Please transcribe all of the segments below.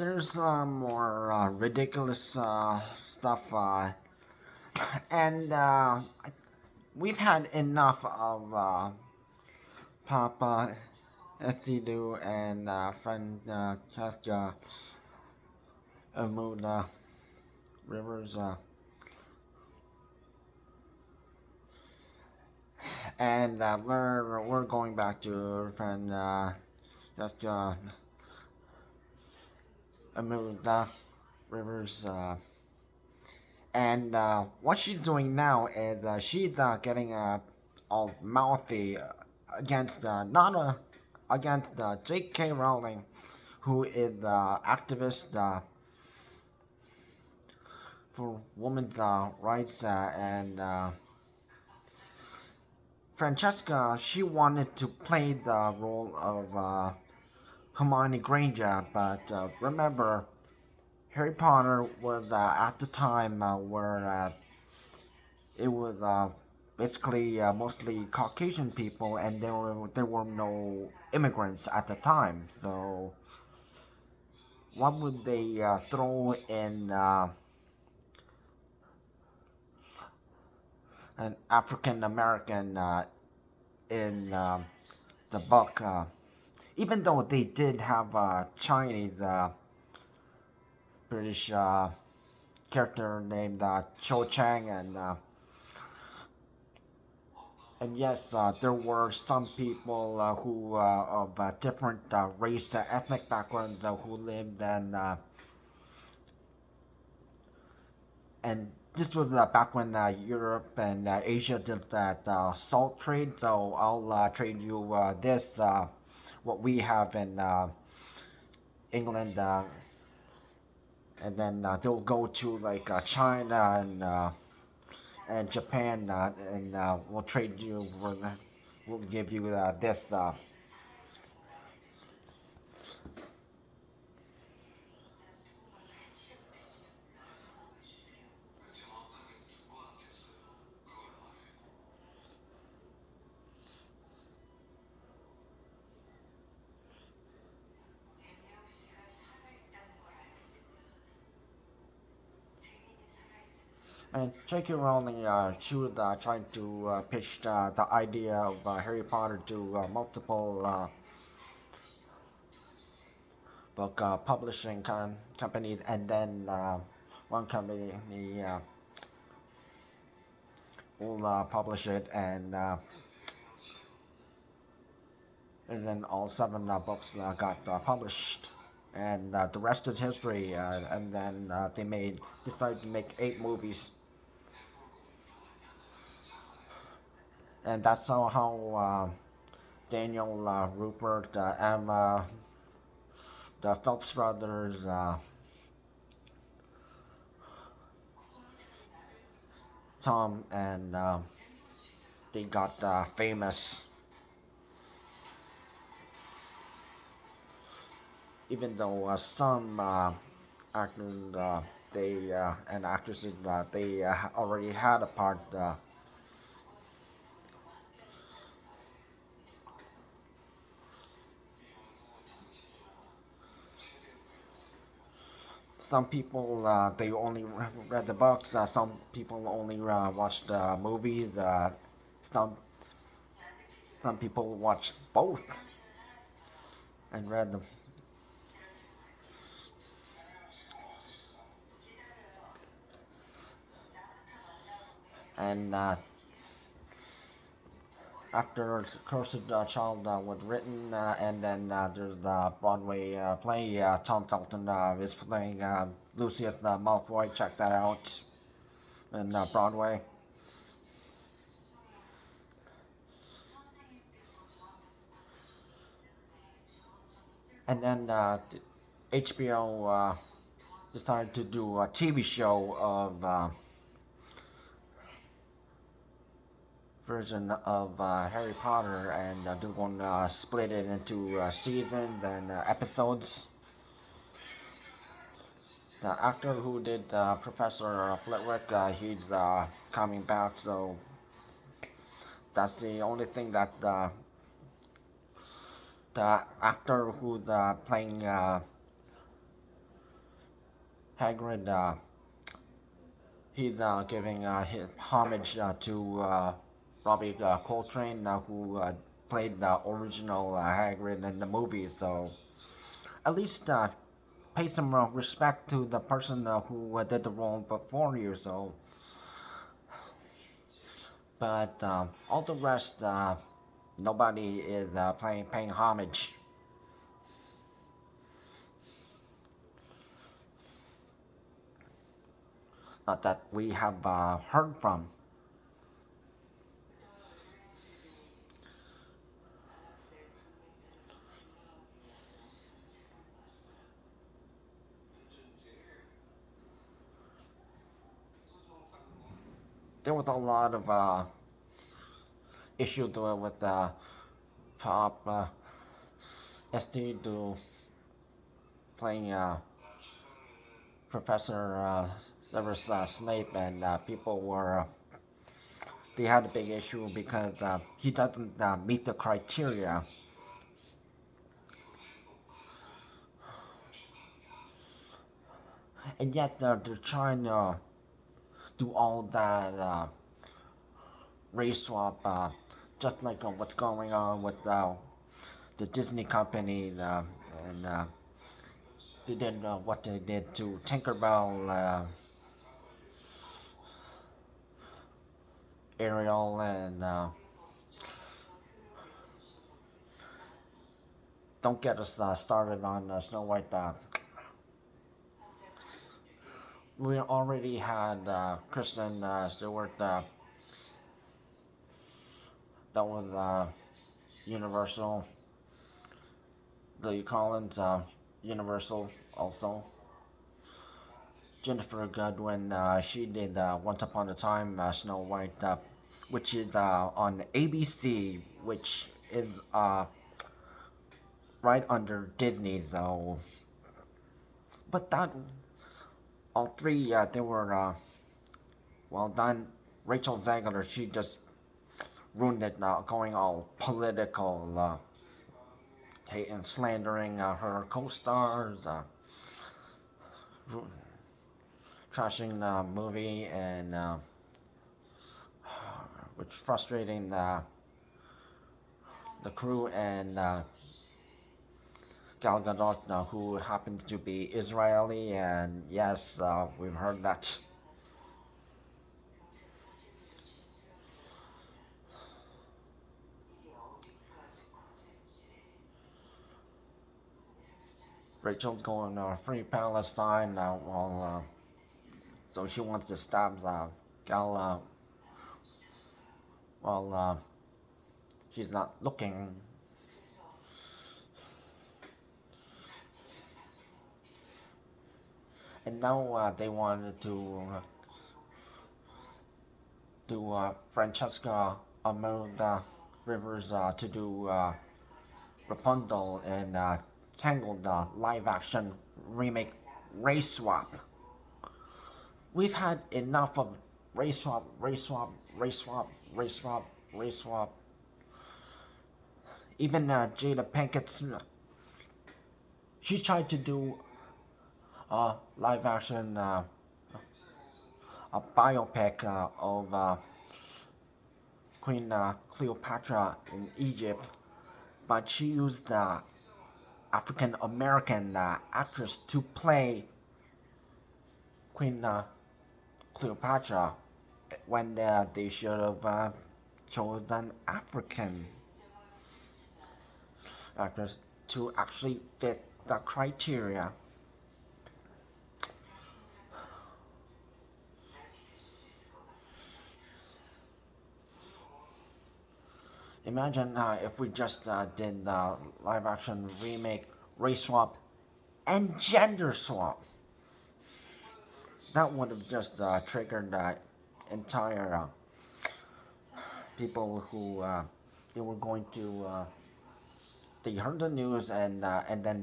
there's more ridiculous stuff, and we've had enough of Paapa Essiedu and Francesca Amewudah-Rivers, and we're going back to Francesca Amewudah-Rivers, and what she's doing now is she's getting all mouthy against not against J.K. Rowling, who is activist for women's rights, and Francesca, she wanted to play the role of Hermione Granger, but remember, Harry Potter was at the time where it was basically mostly Caucasian people, and there were no immigrants at the time. So, what would they throw in an African American in the book? Even though they did have a Chinese British character named Cho Chang, and yes, there were some people who of different race, ethnic backgrounds who lived and this was back when Europe and Asia did that salt trade. So I'll trade you this what we have in England, and then they'll go to like China and Japan, and we'll trade you for we'll give you this. And J.K. Rowling, she was trying to pitch the idea of Harry Potter to multiple book publishing companies, and then one company will publish it, and then all seven books got published, and the rest is history. And then they decided to make 8 movies, and that's how Daniel, Rupert, Emma, the Phelps brothers, Tom, and they got famous. Even though some actors they and actresses they already had a part. Some people they only read the books. Some people only watched the movies. Some some people watched both and read them. And after Cursed Child was written, and then there's the Broadway play. Tom Felton is playing Lucius Malfoy. Check that out in Broadway. And then HBO decided to do a TV show of version of Harry Potter, and they're going to split it into seasons and episodes. The actor who did Professor Flitwick, he's coming back, so that's the only thing that the actor who's playing Hagrid, he's giving his homage to Robbie Coltrane, who played the original Hagrid in the movie. So at least pay some respect to the person who did the role before you. So, but all the rest, nobody is paying homage. Not that we have heard from. There was a lot of issues with Paapa Essiedu playing Professor Severus Snape, and people were they had a big issue because he doesn't meet the criteria. And yet they're trying to do all that race swap, just like what's going on with the Disney company, and they did what they did to Tinkerbell, Ariel, and don't get us started on Snow White. We already had Kristen Stewart. That was Universal. The Collins, Universal also. Jennifer Goodwin, she did Once Upon a Time Snow White, which is on ABC, which is right under Disney, though. But that, all three, they were well done. Rachel Zegler, she just ruined it now, going all political, hating, slandering her co-stars, trashing the movie, and which frustrating the crew and Gal Gadot, who happens to be Israeli, and yes, we've heard that. Rachel's going free Palestine while so she wants to stab Gal while she's not looking. And now they wanted to do Francesca Amewudah-Rivers to do Rapunzel and Tangled live action remake race swap. We've had enough of race swap, race swap, race swap, race swap, race swap. Even Jada Pinkett Smith, she tried to do a live action a biopic of Queen Cleopatra in Egypt, but she used the African American actress to play Queen Cleopatra when they should have chosen African actors to actually fit the criteria. Imagine if we just did live action remake, race swap, and gender swap. That would have just triggered entire people who they were going to. They heard the news and then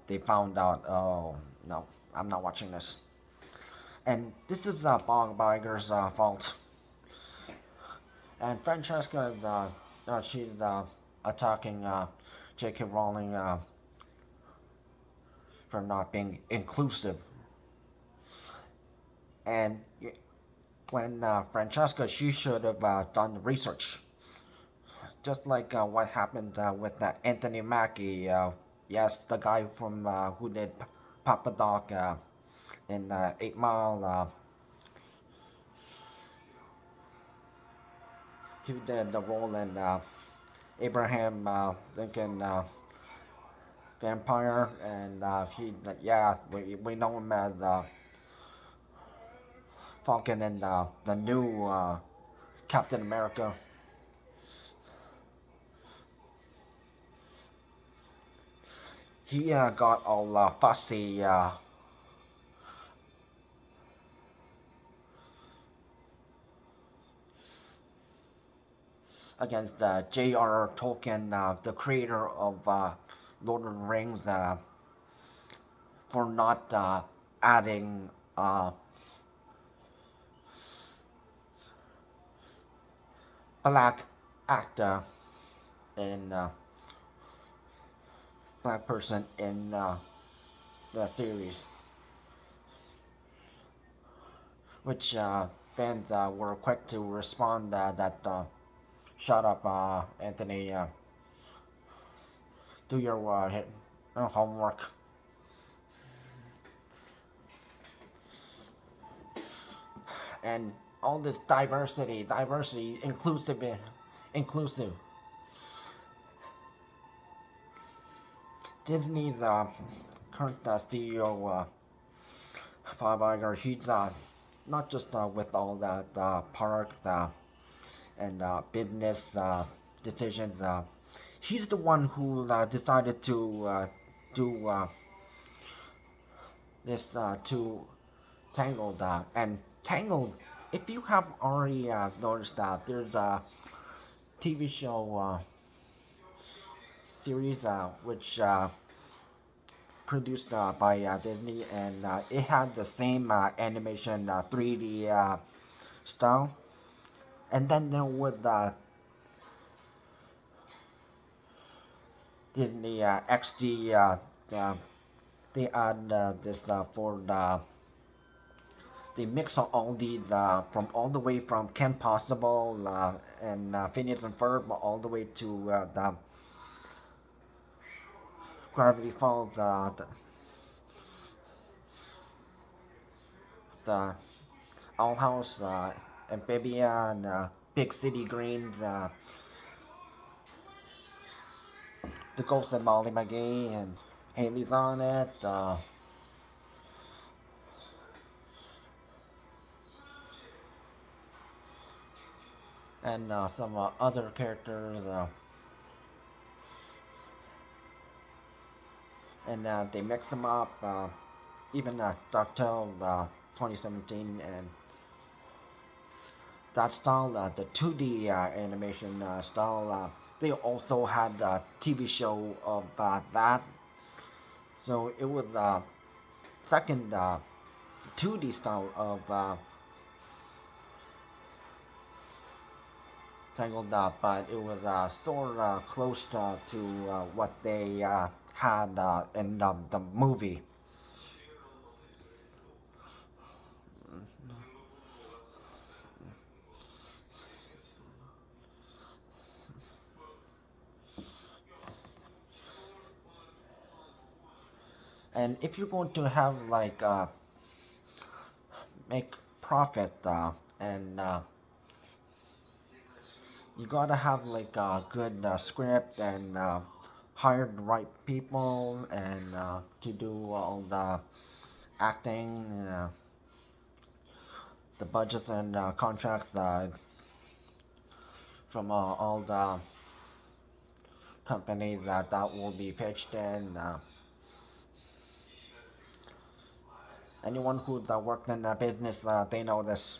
they found out. Oh no, I'm not watching this. And this is Bob Iger's fault. And Francesca is she's attacking J.K. Rowling for not being inclusive. And when Francesca, she should have done the research, just like what happened with Anthony Mackie. Yes, the guy from who did Papa Doc in 8 Mile. He did the role in Abraham Lincoln Vampire, and he, yeah, we know him as Falcon in the new Captain America. He got all fussy against J.R.R. Tolkien, the creator of Lord of the Rings, for not adding black actor in black person in the series, which fans were quick to respond that shut up, Anthony, do your homework. And all this diversity, inclusive. Disney's current CEO, Paapa Essiedu, he's not just with all that parks and business decisions. He's the one who decided to do this to Tangled, and Tangled. If you have already noticed that there's a TV show series which produced by Disney, and it had the same animation 3D style, and then there was Disney XD. They add this for the mix of all these from all the way from Kim Possible and Phineas and Ferb all the way to the Gravity Falls, the Owl House, Amphibian, Big City Greens, The Ghost of Molly McGee, and Haley's on it. And some other characters, and they mix them up. Even DuckTales 2017, and that style, the 2D animation style, they also had a TV show of that. So it was second 2D style of Tangled Up, but it was sort of close to what they had in the movie. And if you're going to have like make profit and you gotta have like a good script and hire the right people and to do all the acting, the budgets and contracts from all the companies that will be pitched in. Anyone who's worked in business, they know this.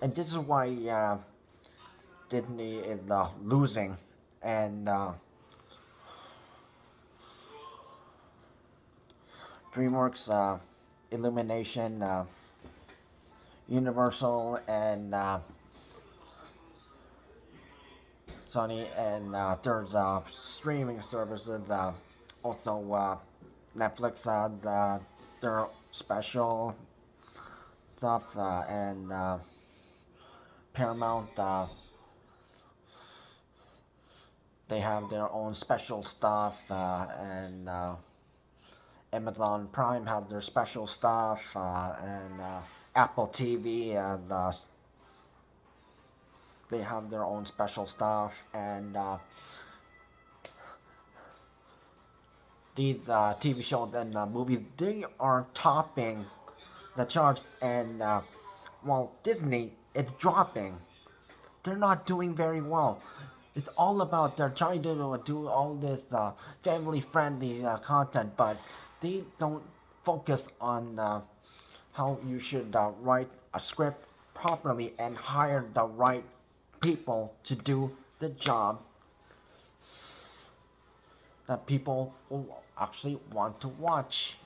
And this is why Disney is losing, and DreamWorks, Illumination, Universal, and Sony, and there's streaming services. Also, Netflix had their special stuff, and Paramount, they have their own special stuff, and Amazon Prime have their special stuff, and Apple TV, and they have their own special stuff, and these TV shows and movies, they are topping the charts, and while Disney is dropping, they're not doing very well. It's all about they're trying to do all this family-friendly content, but they don't focus on how you should write a script properly and hire the right people to do the job that people will actually want to watch.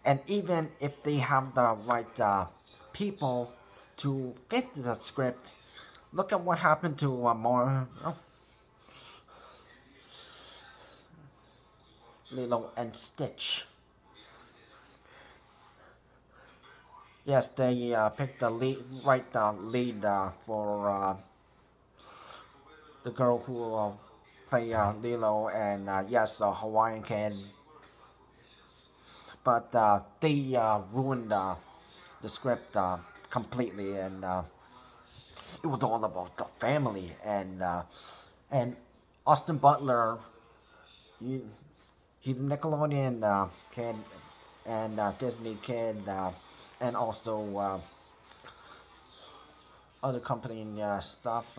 And even if they have the right people to fit the script, look at what happened to Lilo and Stitch. Yes, they picked the lead, lead for the girl who play Lilo, and yes, a Hawaiian kid. But they ruined the script completely, and it was all about the family, and Austin Butler, he, he's a Nickelodeon kid, and Disney kid, and also other company stuff.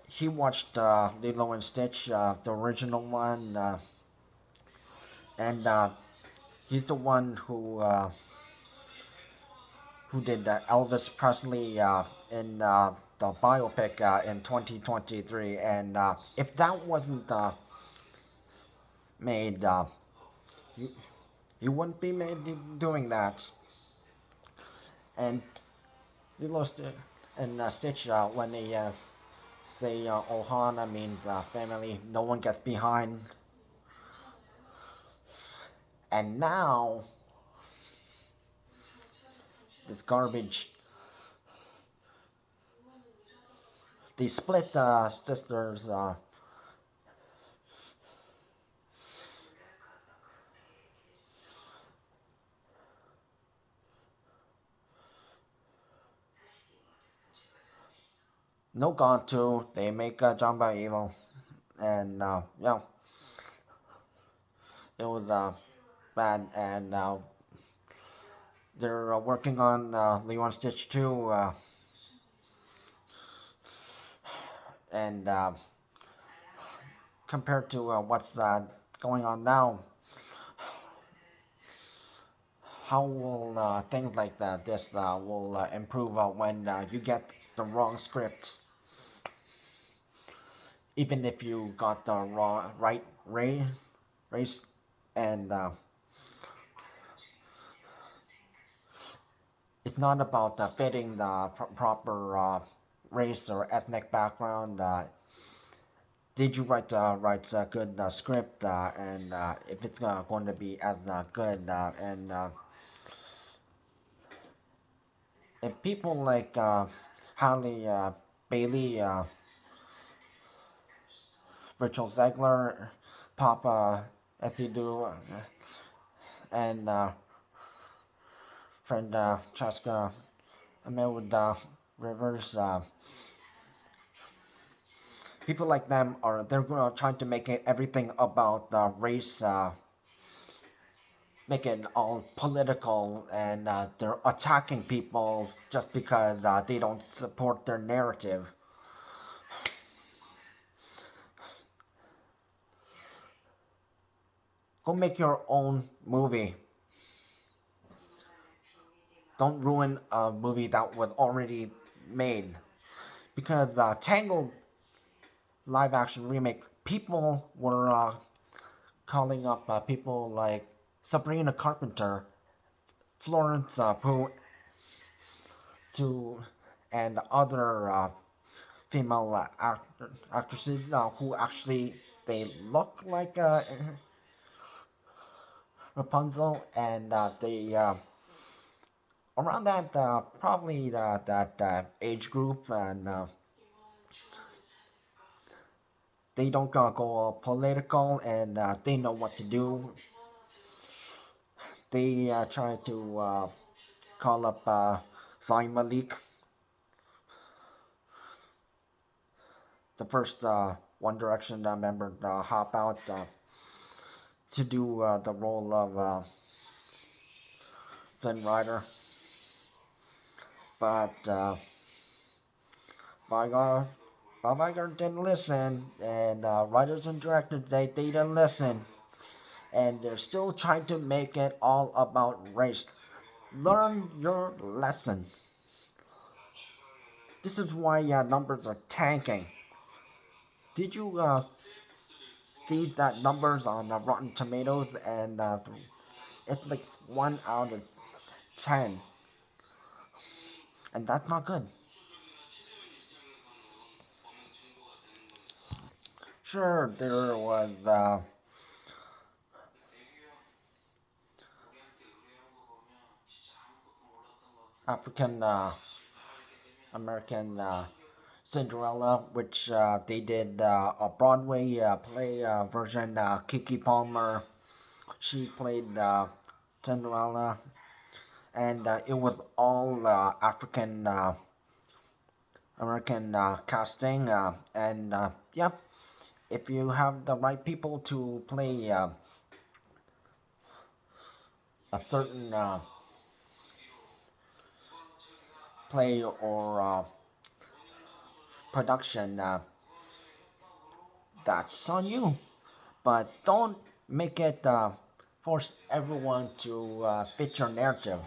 He watched Lilo and Stitch, the original one, and he's the one who did Elvis Presley in the biopic in 2023. And if that wasn't made, you, you wouldn't be made doing that. And Lilo and Stitch, when they say Ohana means family, no one gets behind. And now, this garbage. The split sisters. No gone to. They make John by Evil, and yeah, it was bad, and they're working on Lilo and Stitch 2, and compared to what's going on now, how will things like this will improve when you get the wrong script? Even if you got the right race, and it's not about fitting the proper race or ethnic background. Did you write the right good script, and if it's going to be as good, and if people like Halle Bailey, Rachel Zegler, Paapa Essiedu, and Francesca, Amewudah-Rivers, people like them they're trying to make everything about race, make it all political, and they're attacking people just because they don't support their narrative. Go make your own movie. Don't ruin a movie that was already made. Because Tangled live action remake, people were calling up people like Sabrina Carpenter, Florence Pugh, and other female actresses who actually they look like Rapunzel, and they around that probably that age group, and they don't go political, and they know what to do. They try to call up Zayn Malik, the first One Direction member, hop out to do the role of Flynn Rider. But Vigar, Vigar didn't listen, and writers and directors they didn't listen, and they're still trying to make it all about race. Learn your lesson. This is why numbers are tanking. Did you see that numbers on Rotten Tomatoes, and it's like 1 out of 10, and that's not good. Sure, there was African American Cinderella, which they did a Broadway play version. Kiki Palmer, she played Cinderella, and it was all African American casting, and yeah, if you have the right people to play a certain play or production, that's on you. But don't make it force everyone to fit your narrative.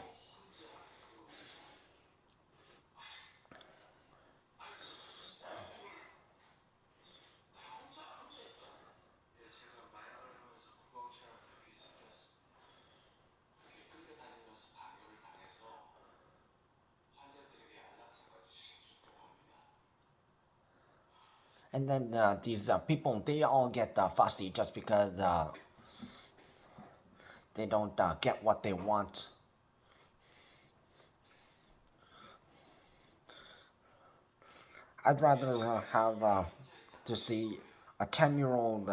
And then these people, they all get fussy just because they don't get what they want. I'd rather have to see a 10-year-old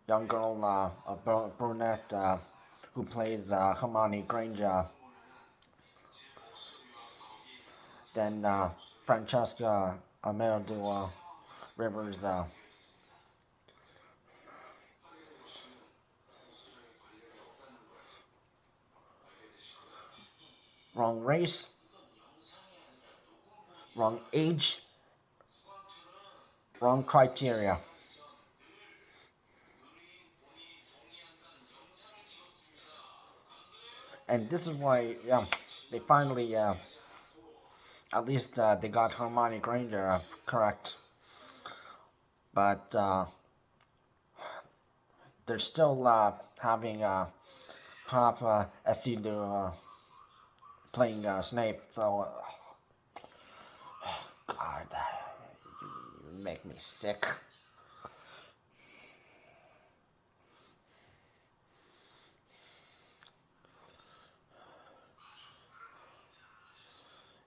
young girl, a brunette, who plays Hermione Granger, than Francesca Amewudah-Rivers. Wrong race, wrong age, wrong criteria. And this is why, yeah, they finally, at least they got Hermione Granger correct. But they're still having Paapa Essiedu playing Snape. So, God, you make me sick.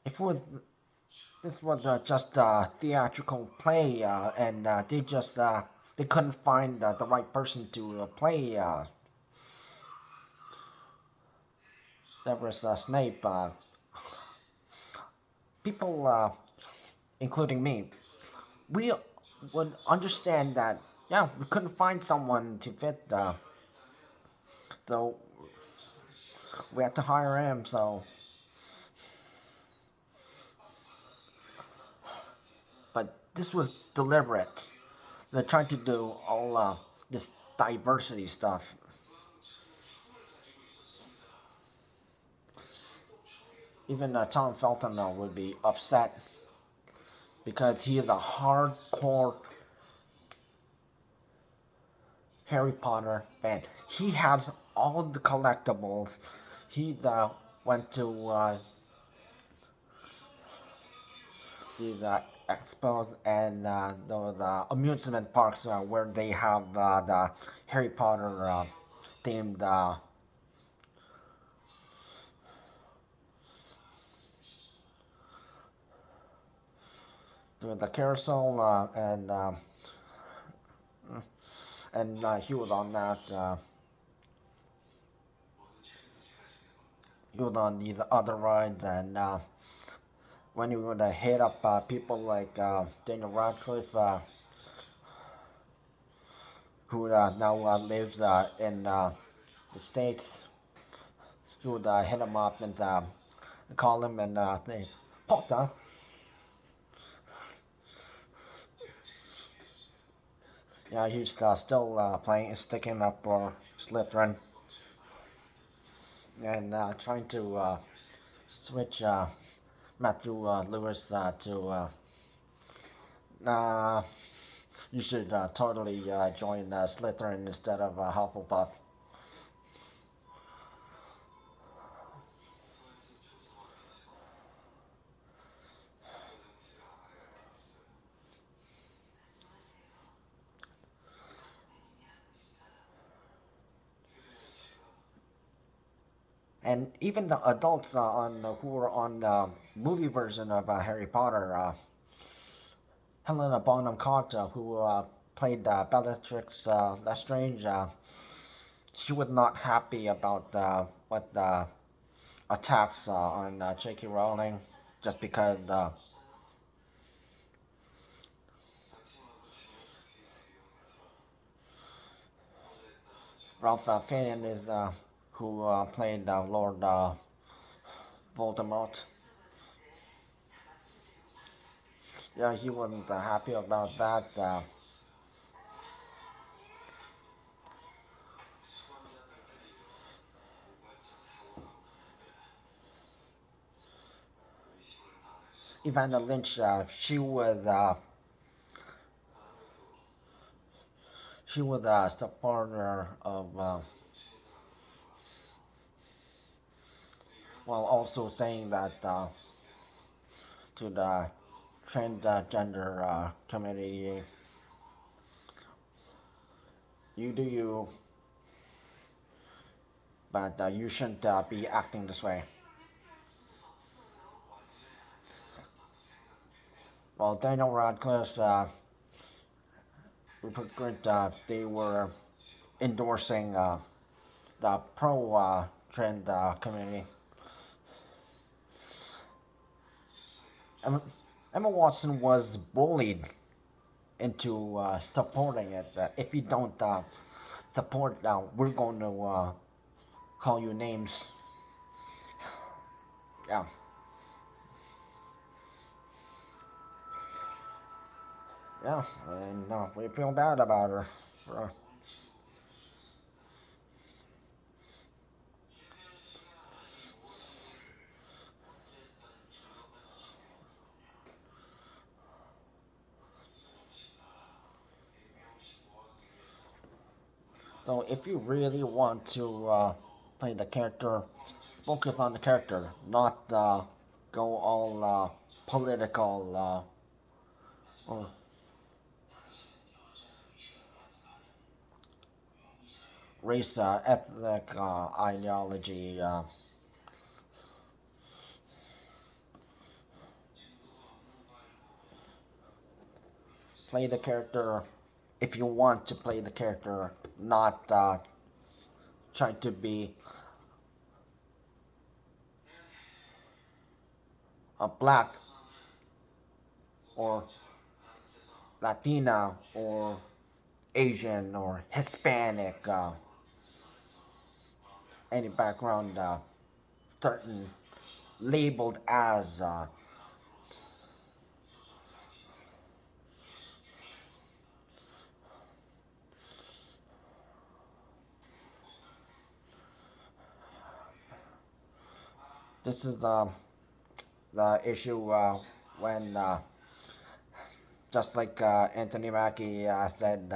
If this was just a theatrical play, and they just they couldn't find the right person to play Severus Snape, people, including me, we would understand that. Yeah, we couldn't find someone to fit, so we had to hire him. So, but this was deliberate. They're trying to do all this diversity stuff. Even Tom Felton would be upset because he is a hardcore Harry Potter fan. He has all the collectibles. He went to these expos and those amusement parks where they have the Harry Potter themed the carousel and he was on that. He was on these other rides and when he would hit up people like Daniel Radcliffe, who now lives in the States, he would hit him up and call him and say, Potter. Yeah, he's still sticking up for Slytherin and trying to switch Matthew Lewis to nah, you should totally join Slytherin instead of Hufflepuff. And even the adults who were on the movie version of Harry Potter, Helena Bonham Carter, who played Bellatrix Lestrange, she was not happy about what the attacks on J.K. Rowling, just because Ralph Fiennes is who played Lord Voldemort. Yeah, he wasn't happy about that. Evander Lynch, she was a supporter of, while also saying that to the transgender community, you do you, but you shouldn't be acting this way. Well, Daniel Radcliffe, Rupert Grint, they were endorsing the pro-trend community. Emma Watson was bullied into supporting it. If you don't support, we're going to call you names. Yeah. Yeah, and we feel bad about her. So if you really want to play the character, focus on the character, not go all political or race ethnic ideology. Play the character if you want to play the character, not try to be a black or Latina or Asian or Hispanic, any background certain labeled as this is the issue when just like Anthony Mackie said,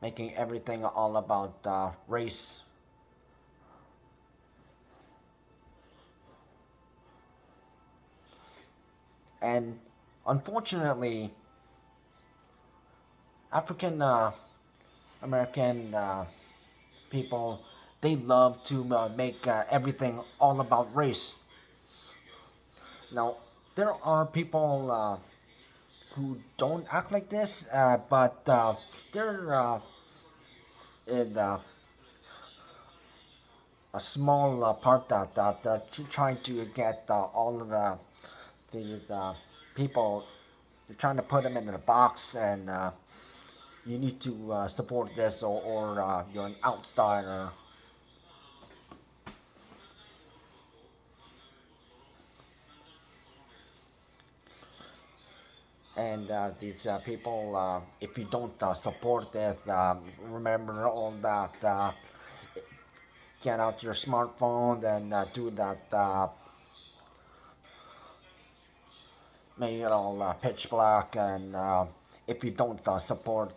making everything all about race. And unfortunately, African American people, they love to make everything all about race. Now, there are people who don't act like this, but they're in a small part that trying to get all of the people. They're trying to put them in a box, and you need to support this, or you're an outsider. And these people, if you don't support this, remember all that. Get out your smartphone and do that. Make it all pitch black, and if you don't support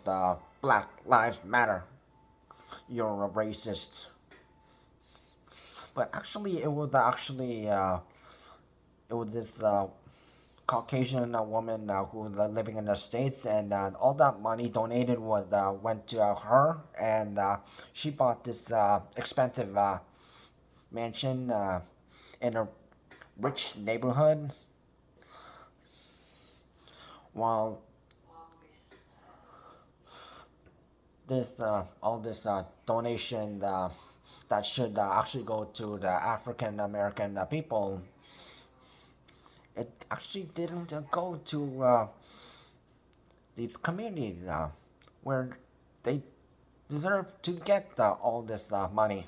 Black Lives Matter, you're a racist. But actually, it was this Caucasian woman who was living in the States, and all that money donated was went to her, and she bought this expensive mansion in a rich neighborhood, while this all this donation that should actually go to the African American people, it actually didn't go to these communities where they deserve to get all this money.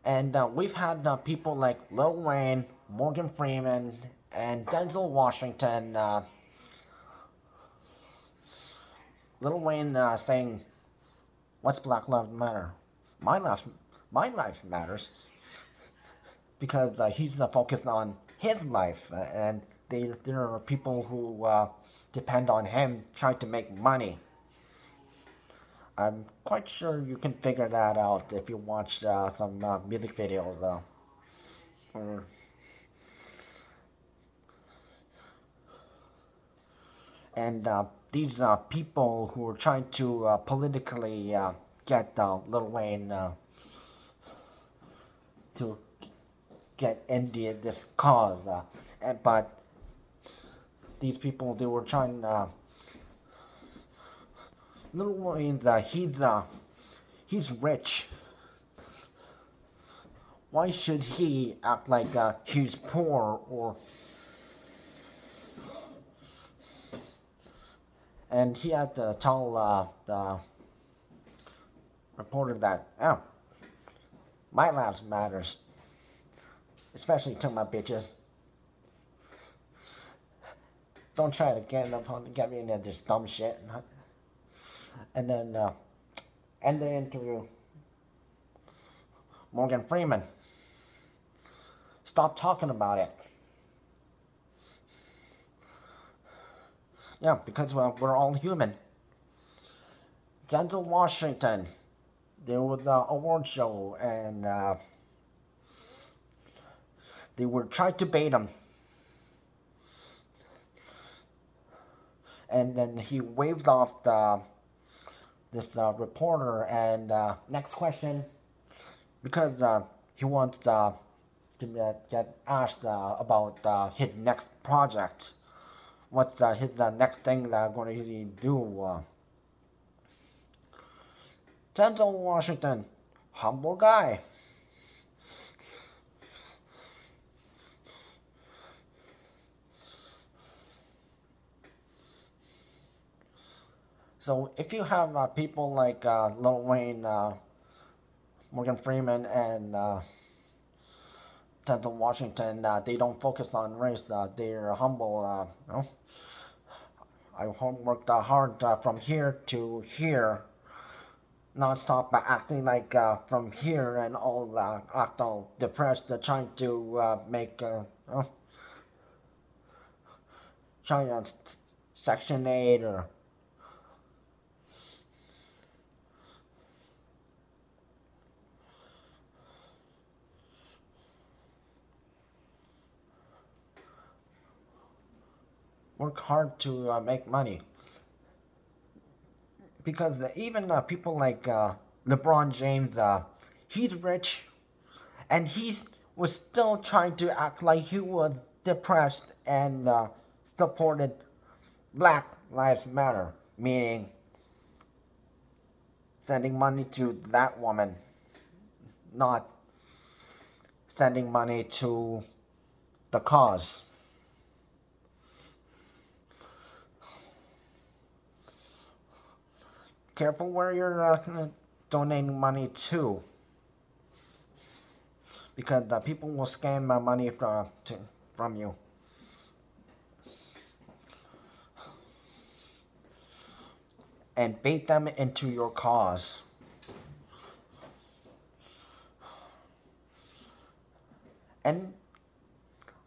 And we've had people like Lil Wayne, Morgan Freeman, and Denzel Washington. Lil Wayne saying, "What's Black Lives Matter? My life, my life matters," because he's focused on his life, and there are people who depend on him trying to make money. I'm quite sure you can figure that out if you watch some music videos. Or, and these people who are trying to politically get Lil Wayne to get India this cause, but these people, they were trying. Lil Wayne, he's rich. Why should he act like he's poor? Or and he had to tell the reporter that, oh, my lives matters, especially to my bitches. Don't try to get me into this dumb shit. And then end the interview. Morgan Freeman, stop talking about it. Yeah, because we're all human. Denzel Washington, there was an award show, and they were trying to bait him. And then he waved off this reporter, and next question, because he wants to get asked about his next project. What's his next thing that going to do? Denzel Washington, humble guy. So if you have people like Lil Wayne, Morgan Freeman, and Denzel Washington, they don't focus on race. They're humble. You know? I worked hard from here to here, non-stop acting like from here, and all act all depressed, trying to make trying Section 8 or work hard to make money. Because even people like LeBron James, he's rich, and he was still trying to act like he was depressed and supported Black Lives Matter, meaning sending money to that woman, not sending money to the cause. Careful where you're donating money to, because people will scam money from you. And bait them into your cause. And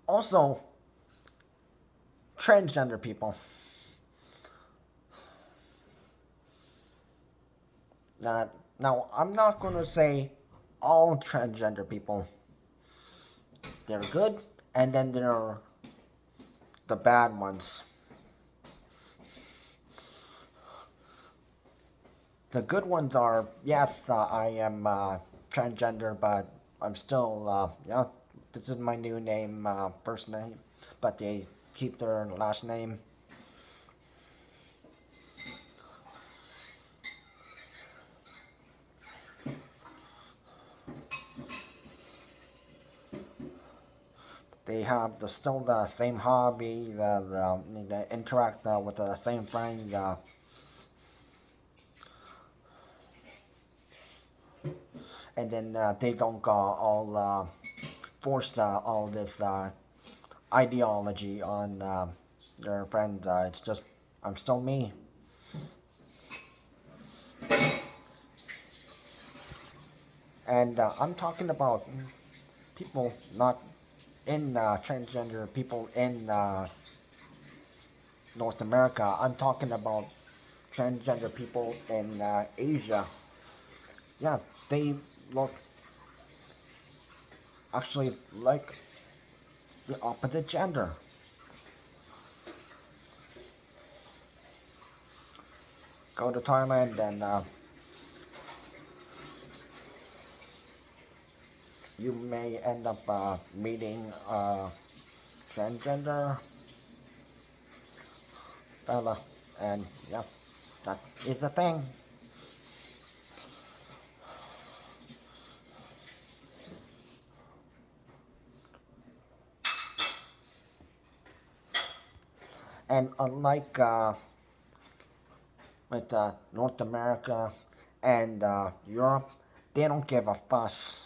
also, transgender people. Now, I'm not going to say all transgender people. They're good, and then there are the bad ones. The good ones are, yes, I am transgender, but I'm still, yeah, this is my new name, first name, but they keep their last name. They have still the same hobby, they interact with the same friends. And then they don't all force all this ideology on their friends. It's just, I'm still me. And I'm talking about people not in transgender people in North America. I'm talking about transgender people in Asia. Yeah, they look actually like the opposite gender. Go to Thailand and you may end up meeting a transgender fella, and yeah, that is the thing. And unlike with North America and Europe, they don't give a fuss.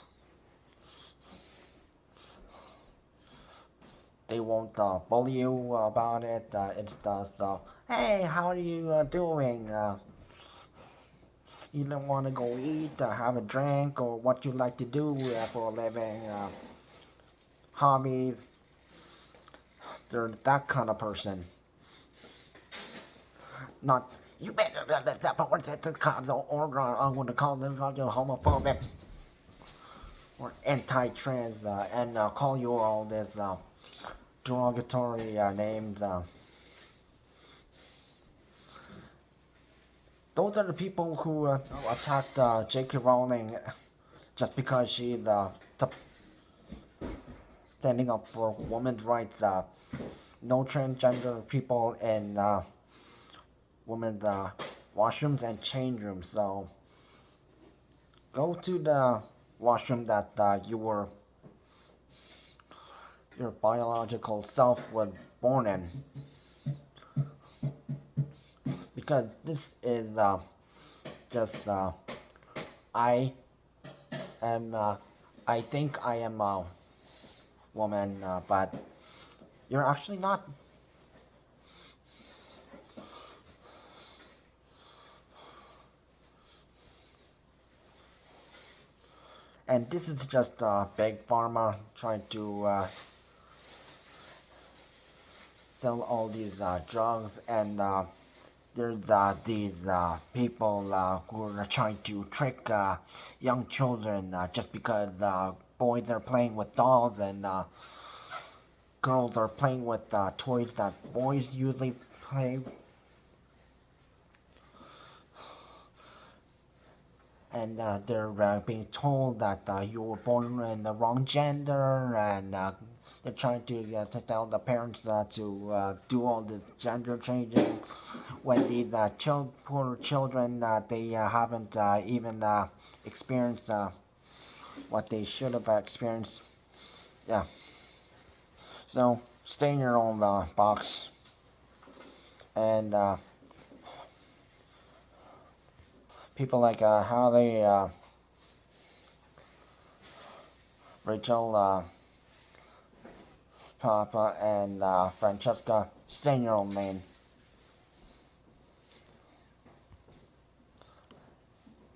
They won't bully you about it. It's just, hey, how are you doing? You don't want to go eat, have a drink, or what you like to do for a living, hobbies. They're that kind of person. Not, you better report that to cops, or I'm going to call them homophobic or anti-trans and call you all this derogatory names. Those are the people who attacked J.K. Rowling just because she's standing up for women's rights. No transgender people in women's washrooms and change rooms. So go to the washroom that your biological self was born in. Because this is just I am I think I am a woman, but you're actually not. And this is just big pharma trying to sell all these drugs, and there's these people who are trying to trick young children just because boys are playing with dolls, and girls are playing with toys that boys usually play. And they're being told that you were born in the wrong gender, and they're trying to tell the parents to do all this gender changing when these poor children they haven't even experienced what they should have experienced. Yeah. So stay in your own box, and people like Holly, Rachel, Paapa, and Francesca, stay in your own lane.